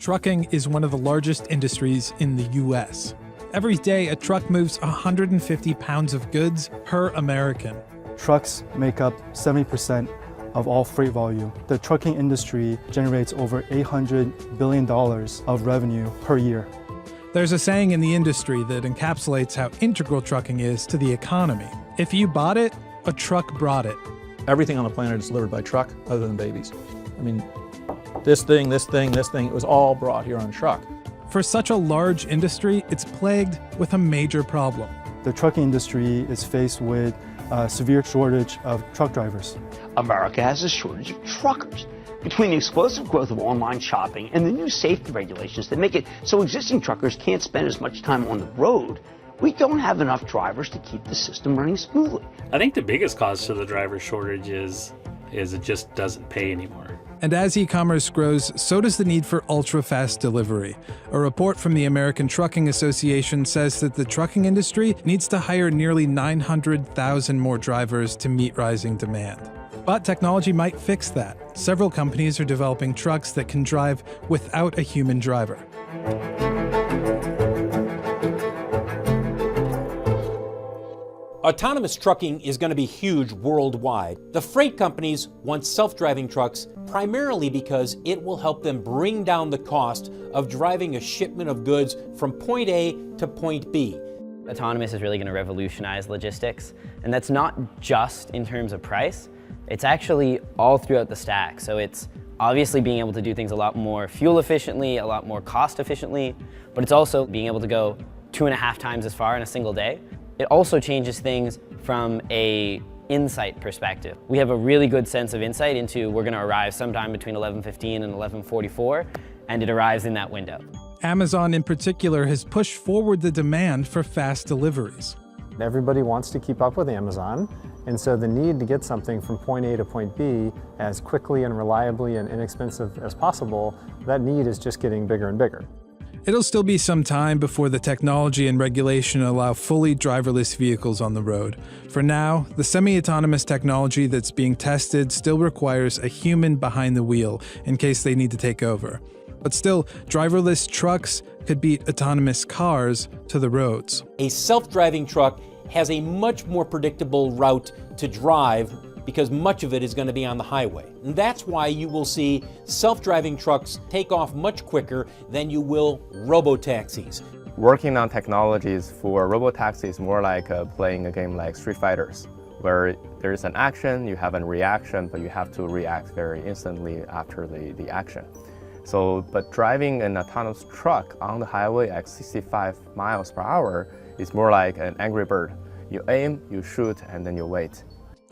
Trucking is one of the largest industries in the U.S. Every day, a truck moves 150 pounds of goods per American. Trucks make up 70% of all freight volume. The trucking industry generates over $800 billion of revenue per year. There's a saying in the industry that encapsulates how integral trucking is to the economy. If you bought it, a truck brought it. Everything on the planet is delivered by truck other than babies. I mean, this thing, it was all brought here on truck. For such a large industry, it's plagued with a major problem. The trucking industry is faced with a severe shortage of truck drivers. America has a shortage of truckers. Between the explosive growth of online shopping and the new safety regulations that make it so existing truckers can't spend as much time on the road, we don't have enough drivers to keep the system running smoothly. I think the biggest cause to the driver shortage is it just doesn't pay anymore. And as e-commerce grows, so does the need for ultra-fast delivery. A report from the American Trucking Association says that the trucking industry needs to hire nearly 900,000 more drivers to meet rising demand. But technology might fix that. Several companies are developing trucks that can drive without a human driver. Autonomous trucking is going to be huge worldwide. The freight companies want self-driving trucks primarily because it will help them bring down the cost of driving a shipment of goods from point A to point B. Autonomous is really going to revolutionize logistics, and that's not just in terms of price. It's actually all throughout the stack. So it's obviously being able to do things a lot more fuel efficiently, a lot more cost efficiently, but it's also being able to go 2.5 times as far in a single day. It also changes things from an insight perspective. We have a really good sense of insight into we're going to arrive sometime between 11:15 and 11:44, and it arrives in that window. Amazon in particular has pushed forward the demand for fast deliveries. Everybody wants to keep up with Amazon, and so the need to get something from point A to point B as quickly and reliably and inexpensive as possible, that need is just getting bigger and bigger. It'll still be some time before the technology and regulation allow fully driverless vehicles on the road. For now, the semi-autonomous technology that's being tested still requires a human behind the wheel in case they need to take over. But still, driverless trucks could beat autonomous cars to the roads. A self-driving truck has a much more predictable route to drive because much of it is going to be on the highway. And that's why you will see self-driving trucks take off much quicker than you will robo-taxis. Working on technologies for robo-taxi is more like playing a game like Street Fighters, where there is an action, you have a reaction, but you have to react very instantly after the action. But driving an autonomous truck on the highway at 65 miles per hour is more like an Angry Bird. You aim, you shoot, and then you wait.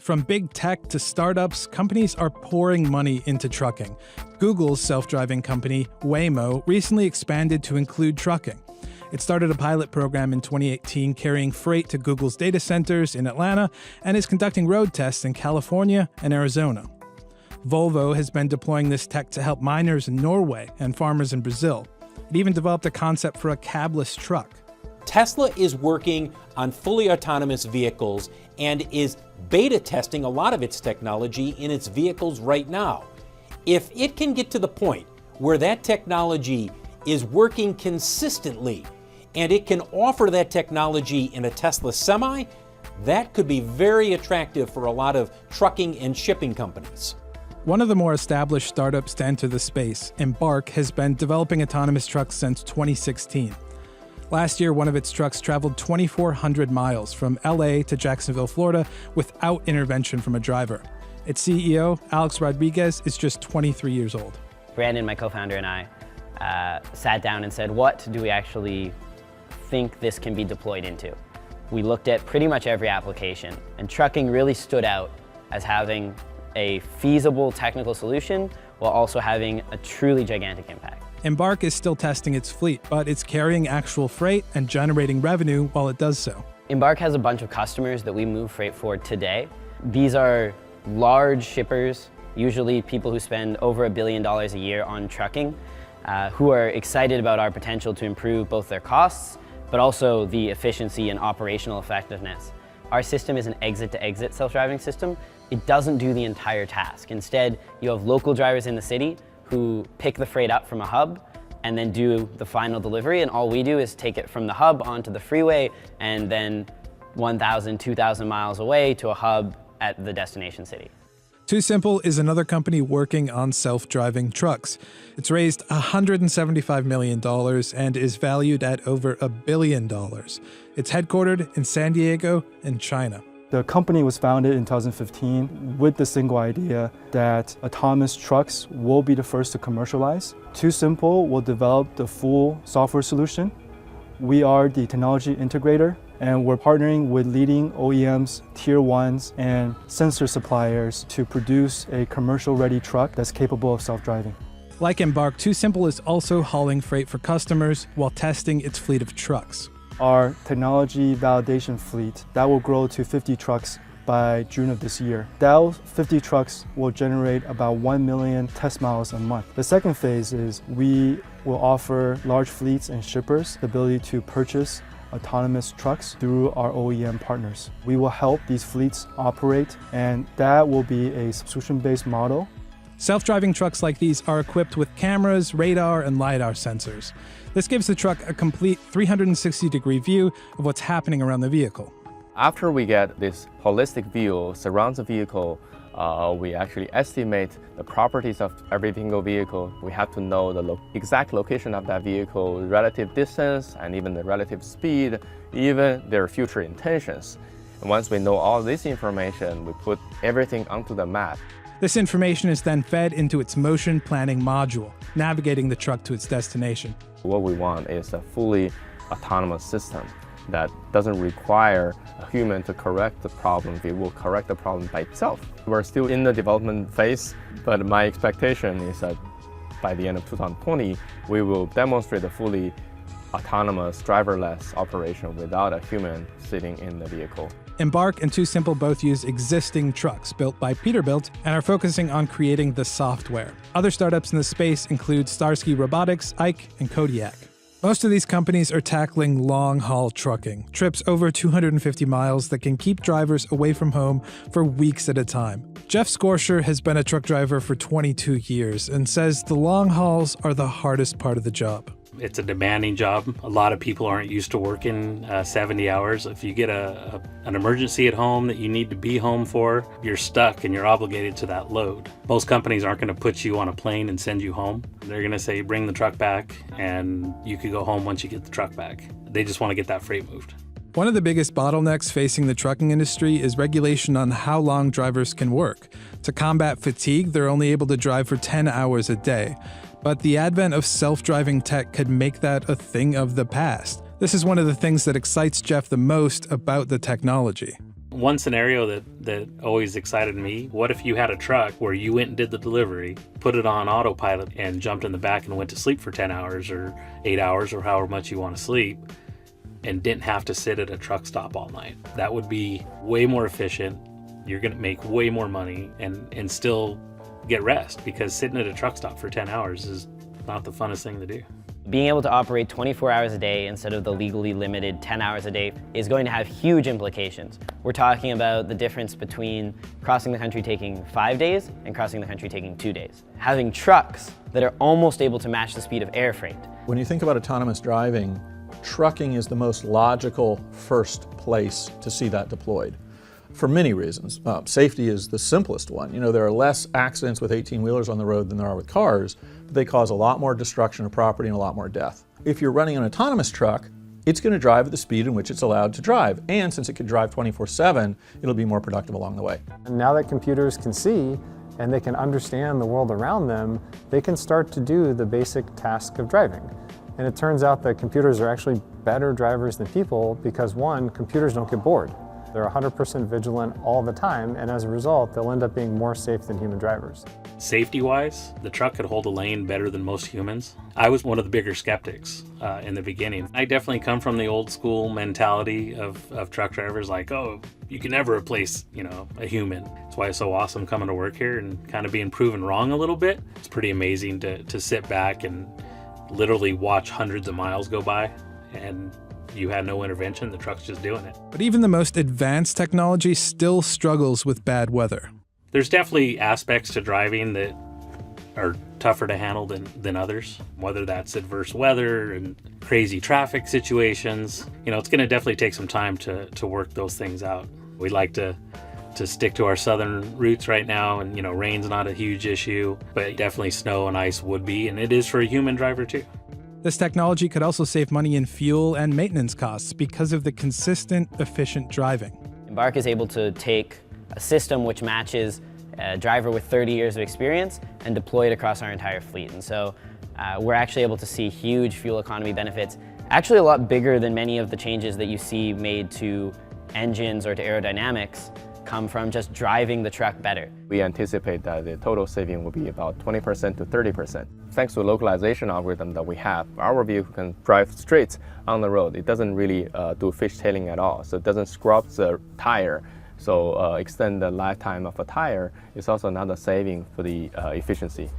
From big tech to startups, companies are pouring money into trucking. Google's self-driving company, Waymo, recently expanded to include trucking. It started a pilot program in 2018 carrying freight to Google's data centers in Atlanta and is conducting road tests in California and Arizona. Volvo has been deploying this tech to help miners in Norway and farmers in Brazil. It even developed a concept for a cabless truck. Tesla is working on fully autonomous vehicles and is beta testing a lot of its technology in its vehicles right now. If it can get to the point where that technology is working consistently and it can offer that technology in a Tesla Semi, that could be very attractive for a lot of trucking and shipping companies. One of the more established startups to enter the space, Embark, has been developing autonomous trucks since 2016. Last year, one of its trucks traveled 2,400 miles from LA to Jacksonville, Florida, without intervention from a driver. Its CEO, Alex Rodriguez, is just 23 years old. Brandon, my co-founder, and I sat down and said, what do we actually think this can be deployed into? We looked at pretty much every application, and trucking really stood out as having a feasible technical solution while also having a truly gigantic impact. Embark is still testing its fleet, but it's carrying actual freight and generating revenue while it does so. Embark has a bunch of customers that we move freight for today. These are large shippers, usually people who spend over $1 billion a year on trucking, who are excited about our potential to improve both their costs, but also the efficiency and operational effectiveness. Our system is an exit-to-exit self-driving system. It doesn't do the entire task. Instead, you have local drivers in the city who pick the freight up from a hub, and then do the final delivery. And all we do is take it from the hub onto the freeway and then 1,000, 2,000 miles away to a hub at the destination city. Too Simple is another company working on self-driving trucks. It's raised $175 million and is valued at over $1 billion. It's headquartered in San Diego in China. The company was founded in 2015 with the single idea that autonomous trucks will be the first to commercialize. Too Simple will develop the full software solution. We are the technology integrator, and we're partnering with leading OEMs, tier ones, and sensor suppliers to produce a commercial-ready truck that's capable of self-driving. Like Embark, Too Simple is also hauling freight for customers while testing its fleet of trucks. Our technology validation fleet, that will grow to 50 trucks by June of this year. Those 50 trucks will generate about 1 million test miles a month. The second phase is we will offer large fleets and shippers the ability to purchase autonomous trucks through our OEM partners. We will help these fleets operate, and that will be a subscription-based model. Self-driving trucks like these are equipped with cameras, radar, and LiDAR sensors. This gives the truck a complete 360-degree view of what's happening around the vehicle. After we get this holistic view, surrounds the vehicle, we actually estimate the properties of every single vehicle. We have to know the exact location of that vehicle, relative distance, and even the relative speed, even their future intentions. And once we know all this information, we put everything onto the map. This information is then fed into its motion planning module, navigating the truck to its destination. What we want is a fully autonomous system that doesn't require a human to correct the problem. It will correct the problem by itself. We're still in the development phase, but my expectation is that by the end of 2020, we will demonstrate a fully autonomous, driverless operation without a human sitting in the vehicle. Embark and Too Simple both use existing trucks built by Peterbilt and are focusing on creating the software. Other startups in the space include Starsky Robotics, Ike, and Kodiak. Most of these companies are tackling long-haul trucking, trips over 250 miles that can keep drivers away from home for weeks at a time. Jeff Scorsher has been a truck driver for 22 years and says the long hauls are the hardest part of the job. It's a demanding job. A lot of people aren't used to working 70 hours. If you get an emergency at home that you need to be home for, you're stuck and you're obligated to that load. Most companies aren't going to put you on a plane and send you home. They're going to say, bring the truck back, and you could go home once you get the truck back. They just want to get that freight moved. One of the biggest bottlenecks facing the trucking industry is regulation on how long drivers can work. To combat fatigue, they're only able to drive for 10 hours a day. But the advent of self-driving tech could make that a thing of the past. This is one of the things that excites Jeff the most about the technology. One scenario that always excited me, what if you had a truck where you went and did the delivery, put it on autopilot, and jumped in the back and went to sleep for 10 hours or 8 hours or however much you want to sleep, and didn't have to sit at a truck stop all night? That would be way more efficient. You're going to make way more money and still get rest, because sitting at a truck stop for 10 hours is not the funnest thing to do. Being able to operate 24 hours a day instead of the legally limited 10 hours a day is going to have huge implications. We're talking about the difference between crossing the country taking 5 days and crossing the country taking 2 days. Having trucks that are almost able to match the speed of air freight. When you think about autonomous driving, trucking is the most logical first place to see that deployed. For many reasons. Safety is the simplest one. You know, there are less accidents with 18-wheelers on the road than there are with cars, but they cause a lot more destruction of property and a lot more death. If you're running an autonomous truck, it's going to drive at the speed in which it's allowed to drive. And since it can drive 24/7, it'll be more productive along the way. And now that computers can see and they can understand the world around them, they can start to do the basic task of driving. And it turns out that computers are actually better drivers than people because, one, computers don't get bored. They're 100% vigilant all the time, and as a result, they'll end up being more safe than human drivers. Safety-wise, the truck could hold a lane better than most humans. I was one of the bigger skeptics in the beginning. I definitely come from the old school mentality of truck drivers, like, oh, you can never replace, a human. That's why it's so awesome coming to work here and kind of being proven wrong a little bit. It's pretty amazing to sit back and literally watch hundreds of miles go by, and you had no intervention, the truck's just doing it. But even the most advanced technology still struggles with bad weather. There's definitely aspects to driving that are tougher to handle than others, whether that's adverse weather and crazy traffic situations. It's going to definitely take some time to work those things out. We like to stick to our southern roots right now, and rain's not a huge issue, but definitely snow and ice would be, and it is for a human driver too. This technology could also save money in fuel and maintenance costs because of the consistent, efficient driving. Embark is able to take a system which matches a driver with 30 years of experience and deploy it across our entire fleet. And so we're actually able to see huge fuel economy benefits, actually a lot bigger than many of the changes that you see made to engines or to aerodynamics come from just driving the truck better. We anticipate that the total saving will be about 20% to 30%. Thanks to the localization algorithm that we have, our vehicle can drive straight on the road. It doesn't really do fishtailing at all, so it doesn't scrub the tire. So extend the lifetime of a tire is also another saving for the efficiency.